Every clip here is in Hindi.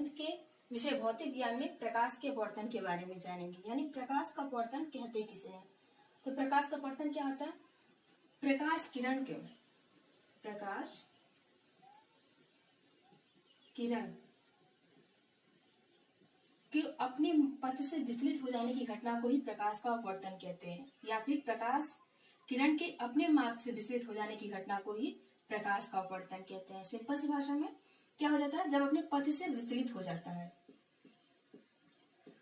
10th के विषय भौतिक ज्ञान में प्रकाश के अपवर्तन के बारे में जानेंगे। यानी प्रकाश का अपवर्तन कहते किसे हैं। तो प्रकाश का अपवर्तन क्या होता है? प्रकाश किरण कि अपने पथ से विचलित हो जाने की घटना को ही प्रकाश का अपवर्तन कहते हैं, या फिर प्रकाश किरण के अपने मार्ग से विचलित हो जाने की घटना को ही प्रकाश का अपवर्तन कहते हैं। सिंपल सी भाषा में क्या हो जाता है? जब अपने पथ से विचलित हो जाता है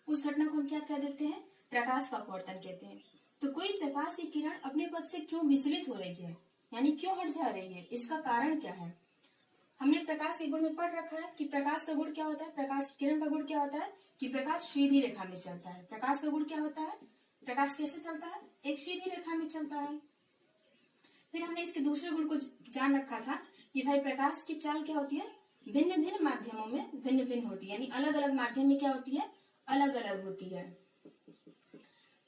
उस घटना को हम क्या कह देते हैं? प्रकाश का अपवर्तन कहते हैं। तो कोई प्रकाश की किरण अपने पथ से क्यों विचलित हो रही है, यानी क्यों हट जा रही है, इसका कारण क्या है? हमने प्रकाश के गुण में पढ़ रखा है कि प्रकाश का गुण क्या होता है। प्रकाश की किरण का गुण क्या होता है कि प्रकाश सीधी रेखा में चलता है। प्रकाश का गुण क्या होता है? प्रकाश कैसे चलता है? एक सीधी रेखा में चलता है। फिर हमने इसके दूसरे गुण को जान रखा था कि भाई प्रकाश की चाल क्या होती है? भिन्न भिन्न माध्यमों में भिन्न भिन्न होती है, यानी अलग अलग माध्यम में क्या होती है? अलग अलग होती है।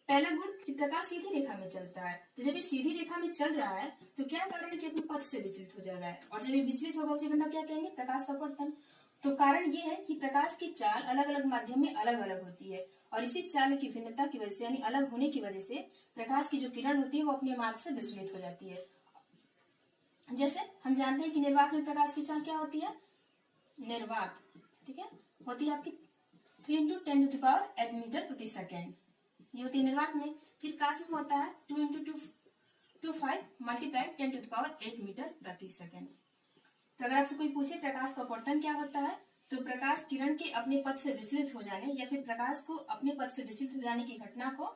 पहला गुण कि प्रकाश सीधी रेखा में चलता है। तो जब ये सीधी रेखा में चल रहा है तो क्या कारण है कि अपने पथ से विचलित हो जा रहा है, और जब ये विचलित होगा उसे घटना क्या कहेंगे? प्रकाश का अपवर्तन। तो कारण ये है कि प्रकाश की चाल अलग अलग माध्यम में अलग अलग होती है, और इसी चाल की भिन्नता की वजह से यानी अलग होने की वजह से प्रकाश की जो किरण होती है वो अपने मार्ग से विचलित हो जाती है। जैसे हम जानते हैं कि निर्वात में प्रकाश की चाल क्या होती है? निर्वात, ठीक है, होती है आपकी 3 × 10⁸ मीटर प्रति सेकेंड, ये होती है निर्वात में। फिर कांच में होता है 2 × 225 × 10⁸ मीटर प्रति सेकेंड। तो अगर आपसे कोई पूछे प्रकाश का अपवर्तन क्या होता है, तो प्रकाश किरण के अपने पथ से विचलित हो जाने या फिर प्रकाश को अपने पथ से विचलित हो जाने की घटना को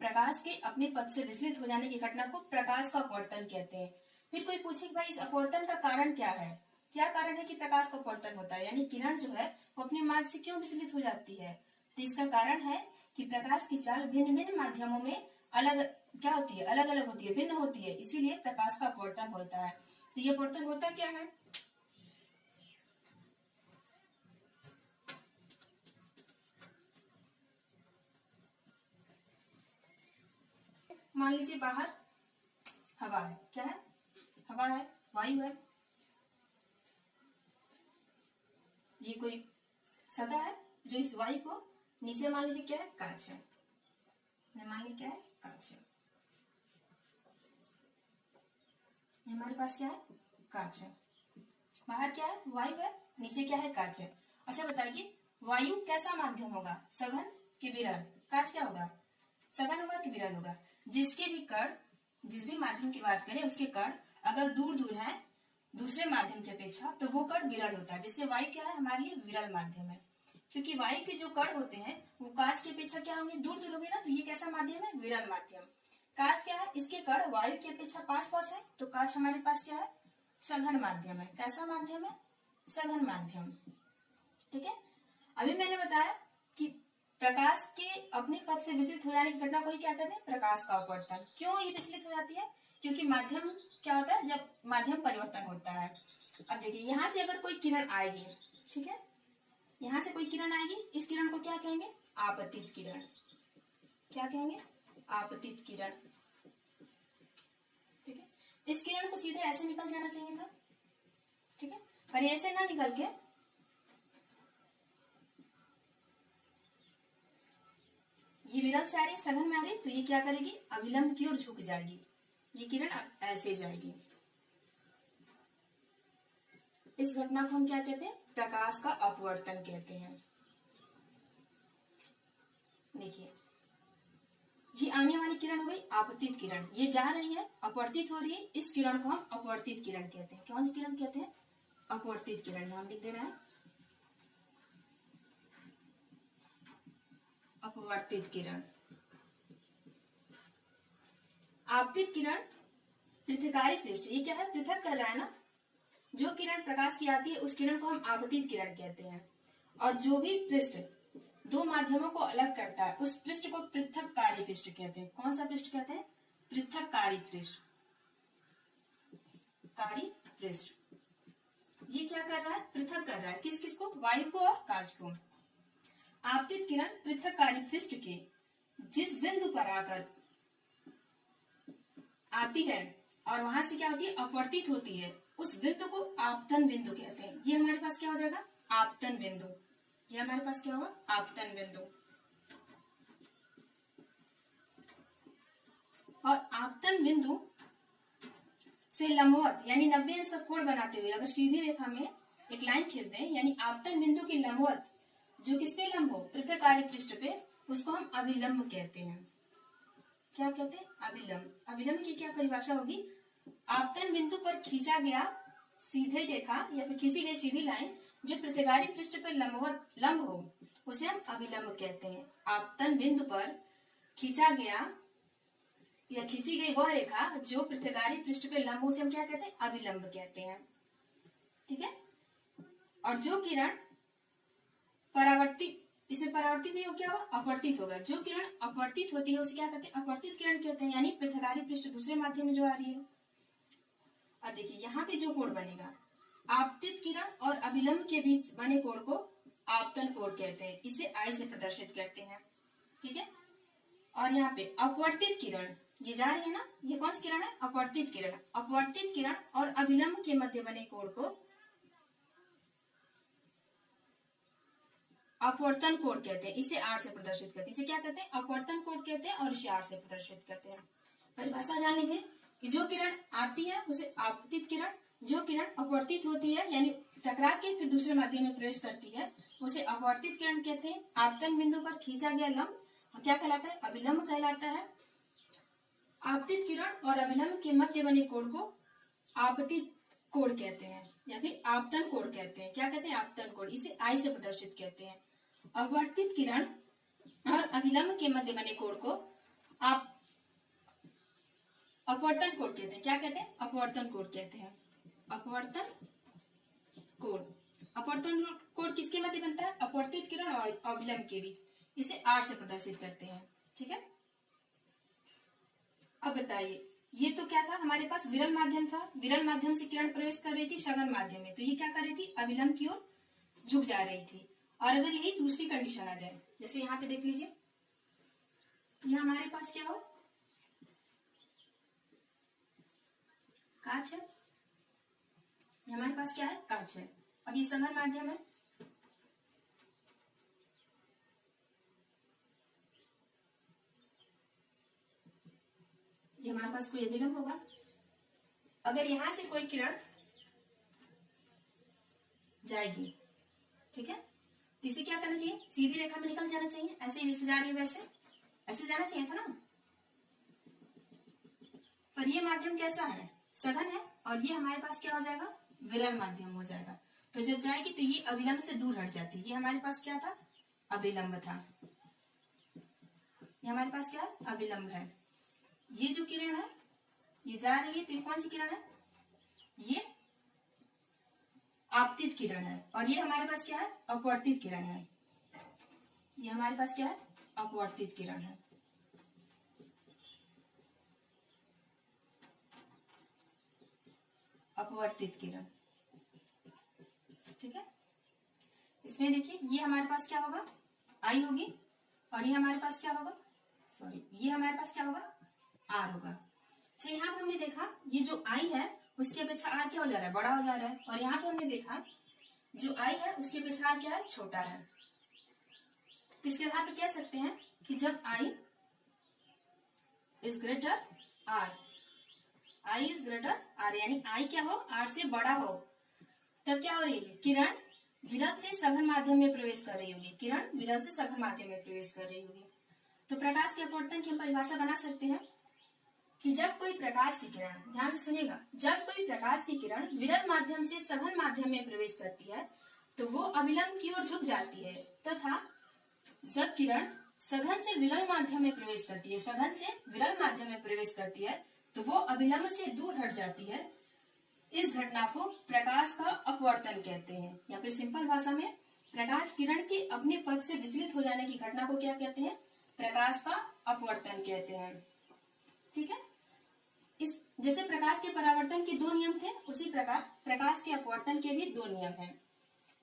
प्रकाश के अपने पथ से विचलित हो जाने की घटना को प्रकाश का अपवर्तन कहते हैं। फिर कोई पूछे कि भाई इस अपवर्तन का कारण क्या है, क्या कारण है कि प्रकाश का अपवर्तन होता है, यानी किरण जो है वो अपने मार्ग से क्यों विचलित हो जाती है? तो इसका कारण है कि प्रकाश की चाल भिन्न भिन्न माध्यमों में अलग क्या होती है? अलग अलग होती है, भिन्न होती है, इसीलिए प्रकाश का अपवर्तन होता है। तो ये अपवर्तन होता क्या है? मान लीजिए बाहर हवा है, क्या है? हवा है, वायु है, ये कोई सतह है जो इस वायु को नीचे मान लीजिए क्या है? कांच है, मान लीजिए क्या है? कांच है। हमारे पास क्या है? कांच है। बाहर क्या है? वायु है, नीचे क्या है? कांच है। अच्छा बताइए वायु कैसा माध्यम होगा? सघन कि विरल? कांच क्या होगा? सघन होगा कि विरल होगा? जिसके भी कण, जिस भी माध्यम की बात करें उसके कण अगर दूर दूर है दूसरे माध्यम की अपेक्षा तो वो कण विरल होता है। जैसे वायु क्या है? हमारे लिए विरल माध्यम है, क्योंकि वायु के जो कण होते हैं वो कांच की अपेक्षा क्या होंगे? दूर दूर होंगे ना, तो ये कैसा माध्यम है? विरल माध्यम। कांच क्या है? इसके कण वायु की अपेक्षा पास पास है, तो कांच हमारे पास क्या है? सघन माध्यम है। कैसा माध्यम है? सघन माध्यम, ठीक है। अभी मैंने बताया कि प्रकाश के अपने पथ से विचलित हो जाने की घटना को ही क्या कहते हैं? प्रकाश का अपवर्तन। क्यों ये विचलित हो जाती है? क्योंकि माध्यम क्या होता है? जब माध्यम परिवर्तन होता है। अब देखिए यहां से अगर कोई किरण आएगी, ठीक है, यहां से कोई किरण आएगी, इस किरण को क्या कहेंगे? आपतित किरण। क्या कहेंगे? आपतित किरण, ठीक है। इस किरण को सीधे ऐसे निकल जाना चाहिए था, ठीक है, पर ऐसे ना निकल के ये विरल से आ रही, सघन में आ रही, तो ये क्या करेगी? अविलंब की ओर झुक जाएगी, ये किरण ऐसे जाएगी। इस घटना को हम क्या कहते हैं? प्रकाश का अपवर्तन कहते हैं। देखिए ये आने वाली किरण हो गई आपतित किरण, ये जा रही है, अपवर्तित हो रही है, इस किरण को हम अपवर्तित किरण कहते हैं। कौन सी किरण कहते हैं? अपवर्तित किरण। नाम लिख देना है, अपवर्तित किरण। आपतित किरण पृथकारी पृष्ठ, ये क्या है? पृथक कर रहा है ना। जो किरण प्रकाश की आती है उस किरण को हम आपतित किरण कहते हैं, और जो भी पृष्ठ दो माध्यमों को अलग करता है उस पृष्ठ को पृथककारी पृष्ठ कहते हैं। कौन सा पृष्ठ कहते हैं? पृथककारी पृष्ठ। कारी पृष्ठ ये क्या कर रहा है? पृथक कर रहा है। किस किस को? वायु को और कांच को। आपतित किरण पृथककारी पृष्ठ के जिस बिंदु पर आकर आती है और वहां से क्या होती है? अपवर्तित होती है, उस बिंदु को आपतन बिंदु कहते हैं। ये हमारे पास क्या हो जाएगा? आपतन बिंदु। ये हमारे पास क्या होगा, आपतन बिंदु। और आपतन बिंदु से लंबवत यानी 90 अंश का कोण बनाते हुए अगर सीधी रेखा में एक लाइन खींच दें, यानी आपतन बिंदु की लंबवत जो किस पे लंब हो, पृथ्वीकारी पृष्ठ पे, उसको हम अभिलंब कहते हैं। क्या कहते हैं, अभिलंब। अभिलंब की क्या परिभाषा होगी, आपतन बिंदु पर खींचा गया सीधे रेखा या फिर खींची गई सीधी लाइन जो पृथ्वीकारी पृष्ठ पर लंबवत लंब हो, उसे हम अभिलंब कहते हैं। आपतन बिंदु पर खींचा गया या खींची गई वह रेखा जो पृथ्वीकारी पृष्ठ पे लंब हो, उसे हम क्या कहते हैं, अभिलंब कहते हैं। ठीक है। और जो किरण परावर्तित, इसमें परावर्तित नहीं हो, क्या होगा, अपवर्तित होगा। जो किरण अपवर्तित होती है उसे क्या कहते हैं, अपवर्तित किरण कहते हैं, यानी पृथ्वीकारी पृष्ठ दूसरे माध्यम में जो आ रही है। अब देखिए यहाँ पे जो कोण बनेगा, आपतित किरण और अभिलंब के बीच बने कोण को आपतन कोण कहते हैं। इसे आई से प्रदर्शित करते हैं। ठीक है। और यहाँ पे अपवर्तित किरण ये जा रही है ना, ये कौन सी किरण है, अपवर्तित किरण। अपवर्तित किरण और अभिलंब के मध्य बने कोण को अपवर्तन कोण कहते हैं। इसे आर से प्रदर्शित करते हैं। इसे क्या कहते हैं, अपवर्तन कोण कहते हैं और इसे आर से प्रदर्शित करते हैं। परिभाषा जान लीजिए कि जो किरण आती है उसे आपतित किरण, जो किरण अपवर्तित होती है यानी टकरा के फिर दूसरे माध्यम में प्रवेश करती है उसे अपवर्तित किरण कहते हैं। आपतन बिंदु पर खींचा गया लंब क्या कहलाता है, अभिलंब कहलाता है। आपतित किरण और अभिलंब के मध्य बने कोण को आपतित कोण कहते हैं या फिर आपतन कोण कहते हैं। क्या कहते हैं, आपतन कोण। इसे आई से प्रदर्शित कहते हैं। अपवर्तित किरण और अभिलंब के मध्य बने कोण को आप अपवर्तन कोण कहते हैं। क्या कहते हैं, अपवर्तन कोण कहते हैं। अपवर्तन कोण। अपवर्तन कोण किसके मध्य बनता है, अपवर्तित किरण और अभिलंब के बीच। इसे आर से प्रदर्शित करते हैं। ठीक है। अब बताइए, ये तो क्या था, हमारे पास विरल माध्यम था। विरल माध्यम से किरण प्रवेश कर रही थी सघन माध्यम में, तो ये क्या कर रही थी, अभिलंब की ओर झुक जा रही थी। और अगर यही दूसरी कंडीशन आ जाए, जैसे यहाँ पे देख लीजिए, ये हमारे पास क्या हो, कांच है। ये हमारे पास क्या है, कांच है। अब ये सघन माध्यम है। ये हमारे पास कोई अभिलंब होगा। अगर यहां से कोई किरण जाएगी, ठीक है, तो इसे क्या करना चाहिए, सीधी रेखा में निकल जाना चाहिए। ऐसे जैसे जा रही है वैसे ऐसे जाना चाहिए था ना। पर ये माध्यम कैसा है, सघन है। और ये हमारे पास क्या हो जाएगा, विरल माध्यम हो जाएगा। तो जब जाएगी तो ये अभिलंब से दूर हट जाती है। ये हमारे पास क्या था, अभिलंब था। ये हमारे पास क्या है, अभिलंब है। ये जो किरण है ये जा रही है, तो ये कौन सी किरण है, ये आपतित किरण है। और ये हमारे पास क्या है, अपवर्तित किरण है। ये हमारे पास क्या है, अपवर्तित किरण है। अपवर्तित किरण। ठीक है। इसमें देखिए ये हमारे पास क्या होगा, आई होगी। और ये हमारे पास क्या होगा, सॉरी, ये हमारे पास क्या होगा, आर होगा। अच्छा, यहाँ पे हमने देखा ये जो आई है उसके अपेक्षा आर क्या हो जा रहा है, बड़ा हो जा रहा है। और यहाँ पे हमने देखा जो आई है उसके अपेक्षा आर क्या है, छोटा है। तो इसके यहाँ पे कह सकते हैं कि जब I is greater R, I is greater R, यानी आई क्या हो, आर से बड़ा हो, तब क्या हो रही है, किरण विरल से सघन माध्यम में प्रवेश कर रही होगी। किरण विरल से सघन माध्यम में प्रवेश कर रही होगी। तो प्रकाश के अपवर्तन की हम परिभाषा बना सकते हैं कि जब कोई प्रकाश की किरण, ध्यान से सुनिएगा, जब कोई प्रकाश की किरण विरल माध्यम से सघन माध्यम में प्रवेश करती है तो वो अभिलंब की ओर झुक जाती है, तथा जब किरण सघन से विरल माध्यम में प्रवेश करती है, सघन से विरल माध्यम में प्रवेश करती है तो वो अभिलंब से दूर हट जाती है। इस घटना को प्रकाश का अपवर्तन कहते हैं। या फिर सिंपल भाषा में प्रकाश किरण के अपने पथ से विचलित हो जाने की घटना को क्या कहते हैं, प्रकाश का अपवर्तन कहते हैं। ठीक है। इस जैसे प्रकाश के परावर्तन के दो नियम थे, उसी प्रकार प्रकाश के अपवर्तन के भी दो नियम हैं।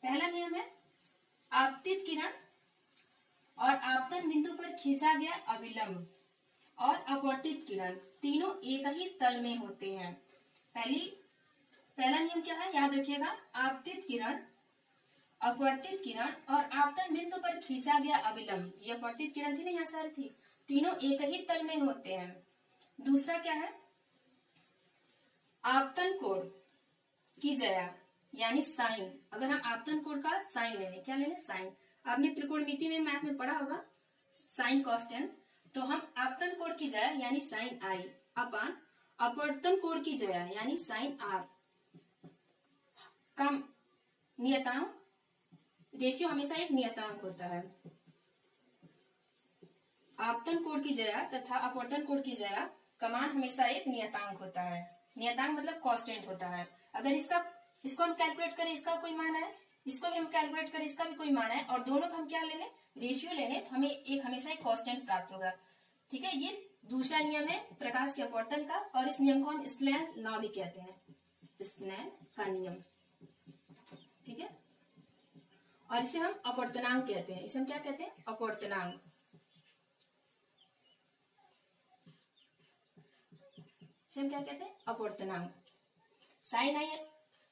पहला नियम है आपतित किरण और आपतन बिंदु पर खींचा गया अभिलंब और अपवर्तित किरण तीनों एक ही तल में होते हैं। पहला नियम क्या है, याद रखिएगा, आपतित किरण अपवर्तित किरण और आपतन बिंदु पर खींचा गया अभिलंब, ये अपवर्तित किरण थी ना, यहाँ सारी थी, तीनों एक ही तल में होते हैं। दूसरा क्या है, आपतन कोण की जया यानी साइन, अगर हम आपतन कोण का साइन ले लें, क्या ले लें, साइन। आपने त्रिकोणमिति में मैथ में पढ़ा होगा साइन कॉस टेन, तो हम आपतन कोण की जया यानी साइन आई अपान अपवर्तन कोण की जया यानी साइन आर का नियतांक, रेशियो हमेशा एक नियतांक होता है। आपतन कोण की जया तथा अपवर्तन कोण की जया का मान हमेशा एक नियतांक होता है। नियतांक मतलब कांस्टेंट होता है। अगर इसको हम कैलकुलेट करें, इसका कोई मान है, इसको भी हम कैलकुलेट करें, इसका भी कोई मान है, और दोनों का हम क्या ले लें, रेशियो ले लें, तो हमें एक हमेशा एक कांस्टेंट प्राप्त होगा। ठीक है, ये दूसरा नियम है प्रकाश के अपवर्तन का, और इस नियम को हम स्नेल लॉ भी कहते हैं, स्नेल का नियम। ठीक है, और इसे हम अपवर्तनांक कहते हैं, इसे हम क्या कहते हैं, अपवर्तनांक। इसे हम क्या कहते हैं, अपवर्तनांक। साइन आई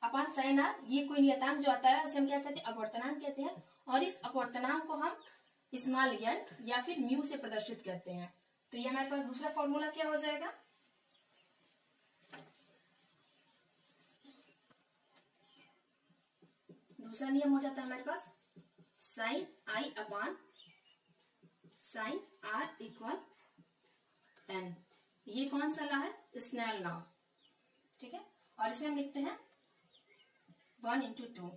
अपान साइन आर, ये कोई नियतांक जो आता है उसे हम क्या कहते हैं, अपवर्तनांक कहते हैं। और इस अपवर्तनांक को हम स्मॉल एन या फिर म्यू से प्रदर्शित करते हैं। तो ये हमारे पास दूसरा फॉर्मूला क्या हो जाएगा, दूसरा नियम हो जाता है हमारे पास sine I upon sine are equal N. ये कौन सा लॉ है, स्नेल लॉ। ठीक है, और इसे हम लिखते हैं 1/2,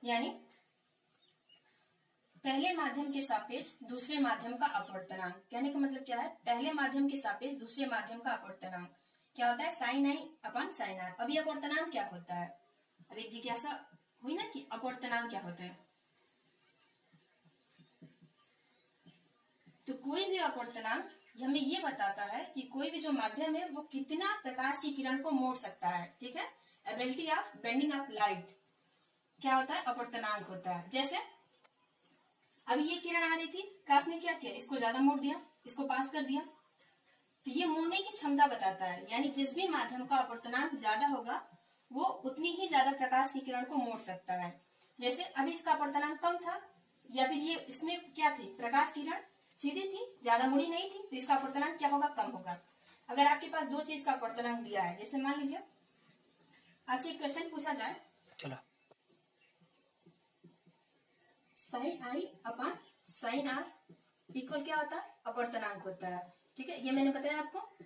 यानी पहले माध्यम के सापेक्ष दूसरे माध्यम का अपवर्तनांक। कहने का मतलब क्या है, पहले माध्यम के सापेक्ष दूसरे माध्यम का अपवर्तनांक क्या होता है, साइन आई अपान साइन आर। अब ये अपवर्तनांक क्या होता है, अब एक जिज्ञासा हुई ना कि अपवर्तनांक क्या होता है। तो कोई भी अपवर्तनांक हमें ये बताता है कि कोई भी जो माध्यम है वो कितना प्रकाश की किरण को मोड़ सकता है। ठीक है, ability of bending of light क्या होता है, अपवर्तनांक होता है। जैसे अभी ये किरण आ रही थी, प्रकाश ने क्या किया, इसको ज्यादा मोड़ दिया, इसको पास कर दिया, तो ये मोड़ने की क्षमता बताता है। यानी जिस भी माध्यम का अपवर्तनांक ज्यादा होगा वो उतनी ही ज्यादा प्रकाश की किरण को मोड़ सकता है। जैसे अभी इसका अपवर्तनांक कम था, या फिर ये इसमें क्या थी, प्रकाश की किरण सीधी थी, ज्यादा मुड़ी नहीं थी, तो इसका अपवर्तनांक क्या होगा, कम होगा। अगर आपके पास दो चीज का अपवर्तनांक दिया है, जैसे मान लीजिए आपसे एक क्वेश्चन पूछा जाए, चलो sine I upon sine are equal क्या होता है, अपवर्तनांक होता है। ठीक है, ये मैंने बताया आपको,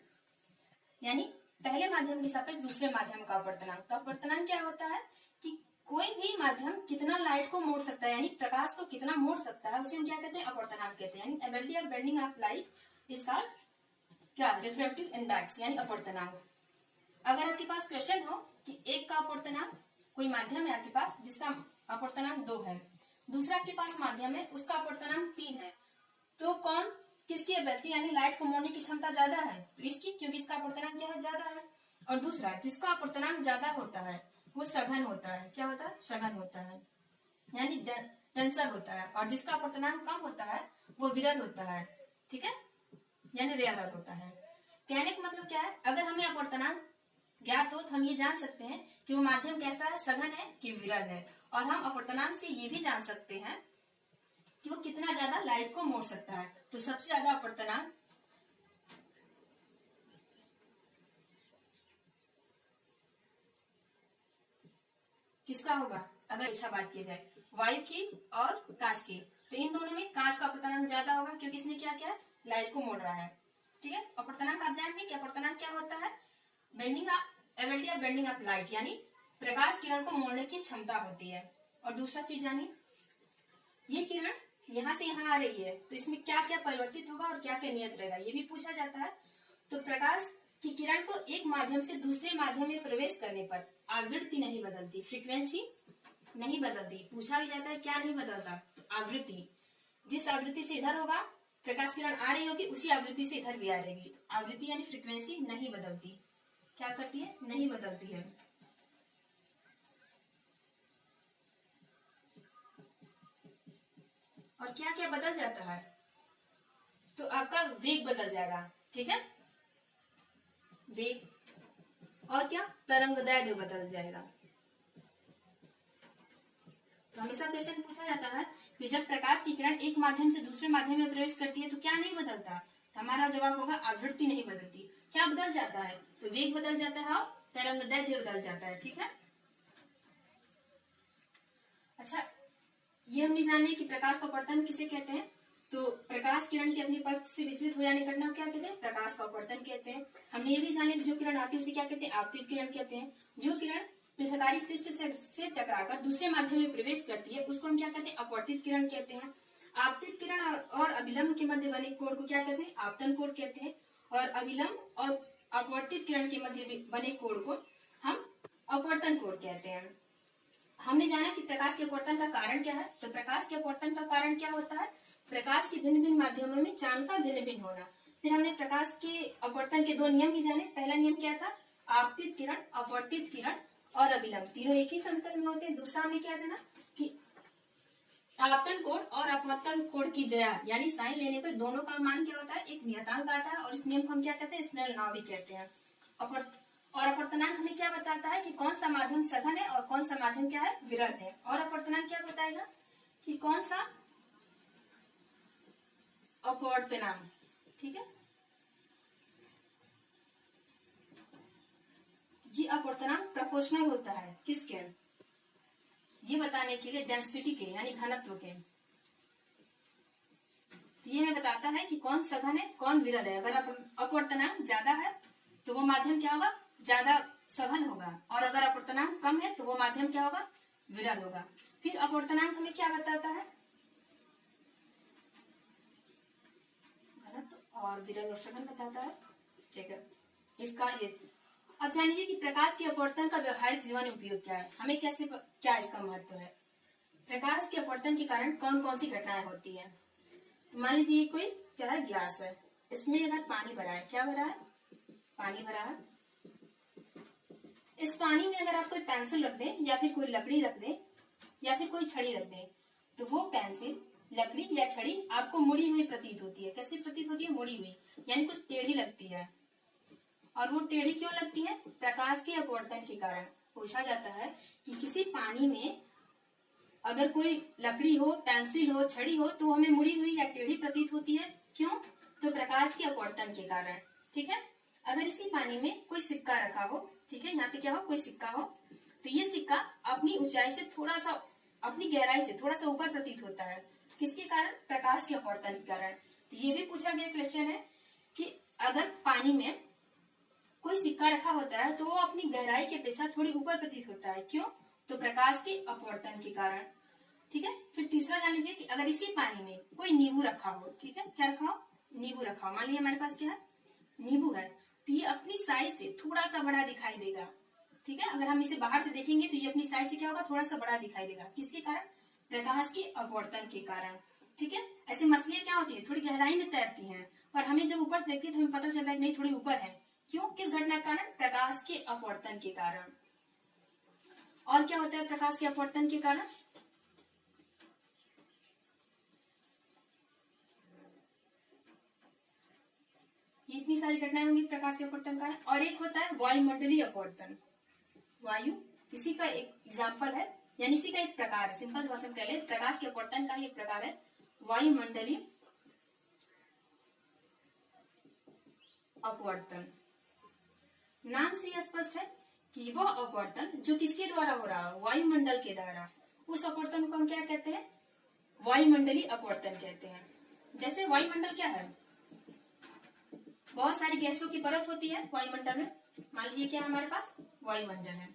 यानी पहले माध्यम के सापेक्ष दूसरे माध्यम का अपवर्तनांक। तो अपवर्तनांक क्या होता है कि कोई भी माध्यम कितना लाइट को मोड़ सकता है, यानी प्रकाश को कितना मोड़ सकता है, उसे हम क्या कहते हैं, अपवर्तनांक कहते हैं। यानी ability of bending of light is called क्या, रिफ्रैक्टिव इंडेक्स यानी अपवर्तनांक। अगर आपके पास क्वेश्चन हो कि एक का अपवर्तनांक, कोई माध्यम है आपके पास जिसका अपवर्तनांक 2 है, दूसरा आपके पास माध्यम है उसका अपवर्तनांक 3 है, तो कौन किसकी एबिलिटी यानी लाइट को मोड़ने की क्षमता ज्यादा है, तो इसकी, क्योंकि इसका अपवर्तनांक क्या है, ज्यादा है। और दूसरा जिसका अपवर्तनांक ज्यादा होता है वो सघन होता है, क्या होता है, सघन होता है, यानी डेंसर होता है। और जिसका अपवर्तनांक कम होता है वो विरल होता है। ठीक है, यानी रेयरर होता है। कहने का मतलब क्या है, अगर हमें अपवर्तनांक ज्ञात हो तो हम ये जान सकते हैं कि वो माध्यम कैसा है, सघन है कि विरल है। और हम अपवर्तनांक से ये भी जान सकते हैं कि वो कितना ज्यादा लाइट को मोड़ सकता है। तो सबसे ज्यादा अपवर्तनांक किसका होगा, अगर इच्छा बात की जाए वायु की और कांच की, तो इन दोनों में कांच का अपवर्तनांक ज्यादा होगा, क्योंकि इसने क्या किया, लाइट को मोड़ रहा है। ठीक है, अपवर्तनांक आप जान गए कि अपवर्तनांक क्या होता है, bending ability of bending of light, यानी प्रकाश किरण को मोड़ने की क्षमता होती है। और दूसरा चीज जानिए, ये किरण यहाँ से यहाँ आ रही है, तो इसमें क्या क्या परिवर्तित होगा और क्या क्या नियत रहेगा, ये भी पूछा जाता है। तो प्रकाश की किरण को एक माध्यम से दूसरे माध्यम में प्रवेश करने पर आवृत्ति नहीं बदलती, फ्रीक्वेंसी नहीं बदलती। पूछा भी जाता है क्या नहीं बदलता, तो आवृत्ति, जिस आवृत्ति से इधर होगा प्रकाश किरण आ रही होगी उसी आवृत्ति से इधर भी आ रहेगी। तो आवृत्ति यानी फ्रीक्वेंसी नहीं बदलती, क्या करती है, नहीं बदलती है। और क्या क्या बदल जाता है, तो आपका वेग बदल जाएगा। ठीक है, वेग, और क्या, तरंगदैर्घ्य बदल जाएगा। तो हमेशा क्वेश्चन पूछा जाता है कि जब प्रकाश की किरण एक माध्यम से दूसरे माध्यम में प्रवेश करती है तो क्या नहीं बदलता। तो हमारा जवाब होगा आवृत्ति नहीं बदलती। क्या बदल जाता है? तो वेग बदल जाता है और तरंगदैर्घ्य बदल जाता है। ठीक है। अच्छा, ये हमने जाने कि प्रकाश का अपवर्तन किसे कहते हैं। तो प्रकाश किरण के अपने पथ से विचलित हो जाने की घटना को क्या कहते हैं? प्रकाश का अपवर्तन कहते हैं। हमने ये भी जाने कि जो किरण आती है उसे क्या कहते हैं? आपतित किरण कहते हैं। जो किरण पृथ्वी पृष्ठ से टकराकर दूसरे माध्यम में प्रवेश करती है उसको हम क्या कहते हैं? अपवर्तित किरण कहते हैं। आपतित किरण और अभिलंब के मध्य बने कोण को क्या कहते हैं? आपतन कोण कहते हैं। और अभिलंब और अपवर्तित किरण के मध्य बने कोण को हम अपवर्तन कोण कहते हैं। हमने जाना कि प्रकाश के अपवर्तन का कारण क्या है। तो प्रकाश के अपवर्तन का कारण क्या होता है? प्रकाश के भिन्न भिन्न माध्यमों में चांद का भिन्न भिन्न होना। फिर हमने प्रकाश के अपवर्तन के दो नियम भी जाने। पहला नियम क्या था? आपतित किरण, अपवर्तित किरण और अभिलंब तीनों एक ही समतल में होते हैं। दूसरा हमने क्या जाना कि आपतन कोण और अपवर्तन कोण की जया यानी साइन लेने पर दोनों का मान क्या होता है? एक नियतांक आता है और इस नियम को हम क्या कहते हैं? स्नेल लॉ भी कहते हैं। और अपवर्तनांक हमें क्या बताता है कि कौन सा माध्यम सघन है और कौन सा माध्यम क्या है? विरल है। और अपवर्तनांक क्या बताएगा कि कौन सा अपवर्तनांक, ठीक है, ये अपवर्तनांक प्रोपोर्शनल होता है किसके? ये बताने के लिए डेंसिटी के यानी घनत्व के। तो ये हमें बताता है कि कौन सघन है कौन विरल है। अगर अपवर्तनांक ज्यादा है तो वो माध्यम क्या होगा? ज्यादा सघन होगा। और अगर अपवर्तनांक कम है तो वो माध्यम क्या होगा? विरल होगा। फिर अपवर्तनांक हमें क्या बताता है? घनत्व और विरल और सघन बताता है। ठीक है, इसका ये अब जान लीजिए कि प्रकाश के अपवर्तन का व्यवहारिक जीवन उपयोग क्या है। हमें कैसे क्या इसका महत्व है। प्रकाश के अपवर्तन के कारण कौन कौन सी घटनाएं होती है। मान लीजिए कोई क्या है? ग्लास है, इसमें अगर पानी भरा है, क्या भरा है? पानी भरा है। इस पानी में अगर आप कोई पेंसिल रख दें या फिर कोई लकड़ी रख दें या फिर कोई छड़ी रख दें तो वो पेंसिल, लकड़ी या छड़ी आपको मुड़ी हुई प्रतीत होती है। कैसे प्रतीत होती है? मुड़ी हुई, यानी कुछ टेढ़ी लगती है। और वो टेढ़ी क्यों लगती है? प्रकाश के अपवर्तन के कारण। पूछा जाता है कि किसी पानी में अगर कोई लकड़ी हो, पेंसिल हो, छड़ी हो तो हमें मुड़ी हुई या टेढ़ी प्रतीत होती है। क्यों? तो प्रकाश के अपवर्तन के कारण। ठीक है। अगर इसी पानी में कोई सिक्का रखा हो, ठीक है, यहाँ पे क्या हो? कोई सिक्का हो, तो ये सिक्का अपनी ऊंचाई से थोड़ा सा, अपनी गहराई से थोड़ा सा ऊपर प्रतीत होता है। किसके कारण? प्रकाश के अपवर्तन के कारण। तो ये भी पूछा गया क्वेश्चन है कि अगर पानी में कोई सिक्का रखा होता है तो वो अपनी गहराई की अपेक्षा थोड़ी ऊपर प्रतीत होता है। क्यों? तो प्रकाश के अपवर्तन के कारण। ठीक है। फिर तीसरा जान लीजिए कि अगर इसी पानी में कोई नींबू रखा हो, ठीक है, क्या रखा हो? नींबू रखा हो। मान लीजिए हमारे पास क्या है? नींबू है, तो ये अपनी साइज से थोड़ा सा बड़ा दिखाई देगा। ठीक है। अगर हम इसे बाहर से देखेंगे तो ये अपनी साइज से क्या होगा? थोड़ा सा बड़ा दिखाई देगा। किसके कारण? प्रकाश के अपवर्तन के कारण। ठीक है। ऐसे मछलियां क्या होती है? थोड़ी गहराई में तैरती हैं, पर हमें जब ऊपर से देखती है तो हमें पता चलता है कि नहीं, थोड़ी ऊपर है। क्यों? किस घटना के कारण? प्रकाश के अपवर्तन के कारण। और क्या होता है प्रकाश के अपवर्तन के कारण? ये इतनी सारी घटनाएं होंगी प्रकाश के अपवर्तन कारण। और एक होता है वायुमंडलीय अपवर्तन। वायु इसी का एक एग्जाम्पल है, यानी इसी का एक प्रकार है। सिंपल भाषा में कह ले, प्रकाश के अपवर्तन का ही एक प्रकार है वायुमंडलीय अपवर्तन। नाम से यह स्पष्ट है कि वह अपवर्तन जो किसके द्वारा हो रहा है? वायुमंडल के द्वारा। उस अपवर्तन को हम क्या कहते हैं? वायुमंडलीय अपवर्तन कहते हैं। जैसे वायुमंडल क्या है? बहुत सारी गैसों की परत होती है वायुमंडल में। मान लीजिए क्या है हमारे पास? वायुमंडल है।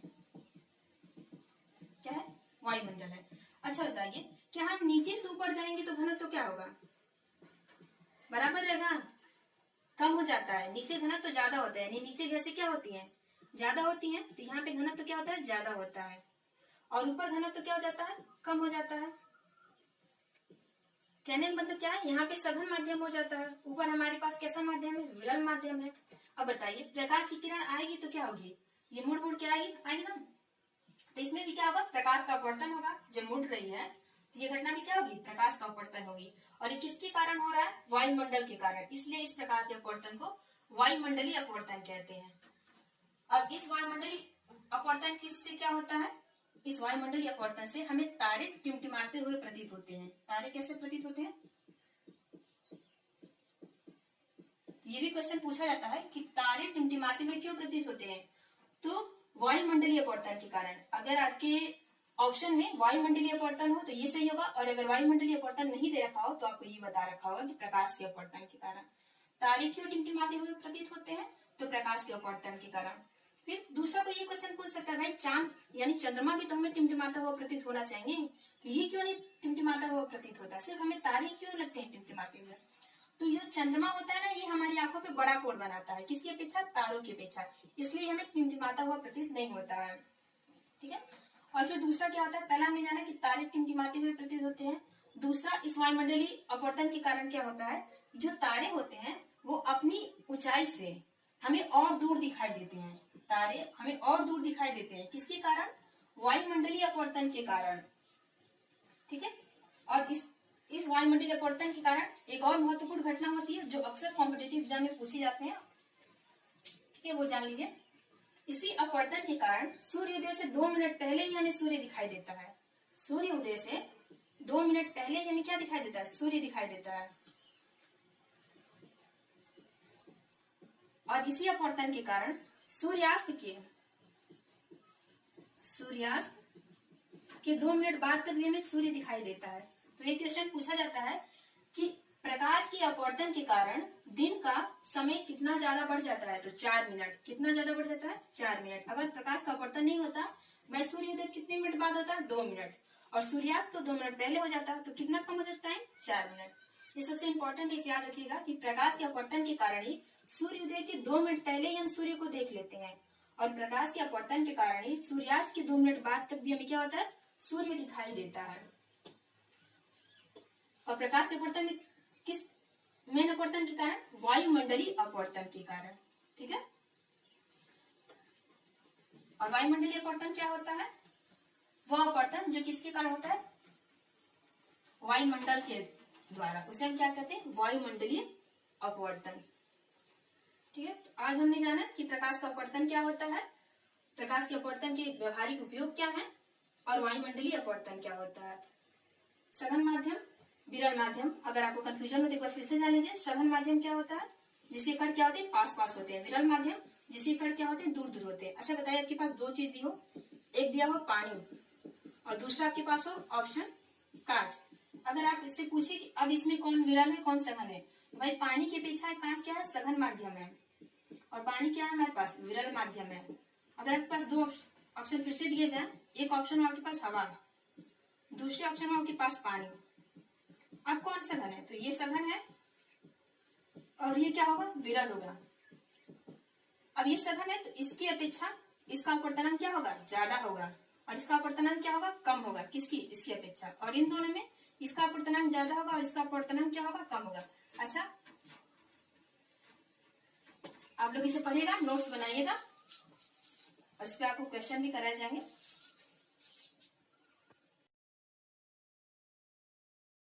क्या है? वायुमंडल है। अच्छा बताइए, क्या हम नीचे से ऊपर जाएंगे तो घनत्व तो क्या होगा? बराबर रहेगा? कम हो जाता है। नीचे घनत्व तो ज्यादा होता है, यानी नीचे गैसें क्या होती हैं? ज्यादा होती हैं, तो यहाँ पे घनत्व तो क्या होता है? ज्यादा होता है। और ऊपर घनत्व तो क्या हो जाता है? कम हो जाता है। कहने का मतलब क्या है? यहाँ पे सघन माध्यम हो जाता है, ऊपर हमारे पास कैसा माध्यम है? विरल माध्यम है। अब बताइए, प्रकाश की किरण आएगी तो क्या होगी? ये मुड़ मुड़ के आएगी ना। तो इसमें भी क्या होगा? प्रकाश का अपवर्तन होगा। जब मुड़ रही है तो ये घटना भी क्या होगी? प्रकाश का अपवर्तन होगी। और ये किसके कारण हो रहा है? वायुमंडल के कारण। इसलिए इस प्रकार के अपवर्तन को वायुमंडलीय अपवर्तन कहते हैं। अब इस वायुमंडलीय अपवर्तन किससे क्या होता है? इस वायुमंडलीय अपवर्तन से हमें तारे टिमटिमाते हुए प्रतीत होते हैं। तारे कैसे प्रतीत होते हैं? ये भी क्वेश्चन पूछा जाता है कि तारे टिमटिमाते हुए क्यों प्रतीत होते हैं? तो वायुमंडलीय अपवर्तन के कारण। अगर आपके ऑप्शन में वायुमंडलीय अपवर्तन हो तो ये सही होगा, और अगर वायुमंडलीय अपवर्तन नहीं दे रखा हो तो आपको ये बता रखा होगा कि प्रकाश के अपवर्तन के कारण। तारे क्यों टिमटिमाते हुए प्रतीत होते हैं? तो प्रकाश के अपवर्तन के कारण। फिर दूसरा कोई ये क्वेश्चन पूछ सकता है, भाई चांद यानी चंद्रमा भी तो हमें टिमटिमाता हुआ प्रतीत होना चाहिए, तो ये क्यों नहीं टिमटिमाता हुआ प्रतीत होता, सिर्फ हमें तारे क्यों लगते हैं टिमटिमाते हुए? तो ये चंद्रमा होता है ना, ये हमारी आंखों पे बड़ा कोण बनाता है, किसकी अपेक्षा? तारों की अपेक्षा, इसलिए हमें टिमटिमाता हुआ प्रतीत नहीं होता है। ठीक है। और फिर दूसरा क्या होता है? पहला हमने जाना कि तारे टिमटिमाते हुए प्रतीत होते हैं। दूसरा, इस वायुमंडलीय अपवर्तन के कारण क्या होता है? जो तारे होते हैं वो अपनी ऊंचाई से हमें और दूर दिखाई देते हैं। तारे हमें और दूर दिखाई देते हैं, किसके कारण? वायुमंडलीय अपवर्तन के कारण। ठीक है। और इस वायुमंडलीय अपवर्तन के कारण एक और महत्वपूर्ण घटना होती है जो अक्सर कॉम्पिटिटिव एग्जाम में पूछे जाते हैं। ठीक है, वो जान लीजिए। इसी अपवर्तन के कारण सूर्योदय से 2 मिनट पहले ही हमें सूर्य दिखाई देता है। सूर्योदय से 2 मिनट पहले ही हमें क्या दिखाई देता है? सूर्य दिखाई देता है। और इसी अपवर्तन के कारण सूर्यास्त के 2 मिनट बाद तक भी हमें सूर्य दिखाई देता है। तो ये क्वेश्चन पूछा जाता है कि प्रकाश के अपवर्तन के कारण दिन का समय कितना ज्यादा बढ़ जाता है? तो 4 मिनट। कितना ज्यादा बढ़ जाता है? 4 मिनट। अगर प्रकाश का अपवर्तन नहीं होता, भाई सूर्योदय कितने मिनट बाद होता है? 2 मिनट। और सूर्यास्त तो 2 मिनट पहले हो जाता है, तो कितना कम हो जाता है? 4 मिनट। ये सबसे इंपॉर्टेंट इसे याद रखिएगा कि प्रकाश के अपवर्तन के कारण ही सूर्योदय के 2 मिनट पहले ही हम सूर्य को देख लेते हैं, और प्रकाश के अपवर्तन के कारण ही सूर्यास्त के 2 मिनट बाद तक भी हमें क्या होता है? सूर्य दिखाई देता है। और प्रकाश के अपवर्तन में किस मेन अपवर्तन के कारण? वायुमंडलीय अपवर्तन के कारण। ठीक है। और वायुमंडलीय अपवर्तन क्या होता है? वह अपवर्तन जो किसके कारण होता है? वायुमंडल के द्वारा, उसे हम क्या कहते हैं? वायुमंडलीय अपवर्तन। ठीक है। तो आज हमने जाना कि प्रकाश का अपवर्तन क्या होता है, प्रकाश के अपवर्तन के व्यवहारिक उपयोग क्या है, और वायुमंडलीय अपवर्तन क्या होता है। सघन माध्यम, विरल माध्यम, अगर आपको कंफ्यूजन हो तो एक बार फिर से जान लीजिए। सघन माध्यम क्या होता है? जिसके कण क्या होते हैं? पास पास होते हैं। विरल माध्यम, जिसके कण क्या होते हैं? दूर दूर होते हैं। अच्छा बताइए, आपके पास 2 चीज दी हो, एक दिया हो पानी और दूसरा आपके पास हो ऑप्शन कांच। अगर आप इससे पूछे कि अब इसमें कौन विरल है कौन सघन है, भाई पानी की अपेक्षा कांच क्या है? सघन माध्यम है, और पानी क्या है हमारे पास? विरल माध्यम है। अगर आपके पास 2 ऑप्शन फिर से दिए जाए, एक ऑप्शन हो आपके पास हवा, दूसरे ऑप्शन हो आपके पास पानी, अब कौन सघन है? तो ये सघन है, और ये क्या होगा? विरल होगा। अब ये सघन है तो इसकी अपेक्षा इसका अपवर्तनांक क्या होगा? ज्यादा होगा, और इसका अपवर्तनांक क्या होगा? कम होगा। किसकी? इसकी अपेक्षा। और इन दोनों में इसका अपवर्तनांक ज्यादा होगा और इसका अपवर्तनांक क्या होगा? कम होगा। अच्छा, आप लोग इसे पढ़िएगा, नोट्स बनाइएगा, और इस पे आपको क्वेश्चन भी कराए जाएंगे।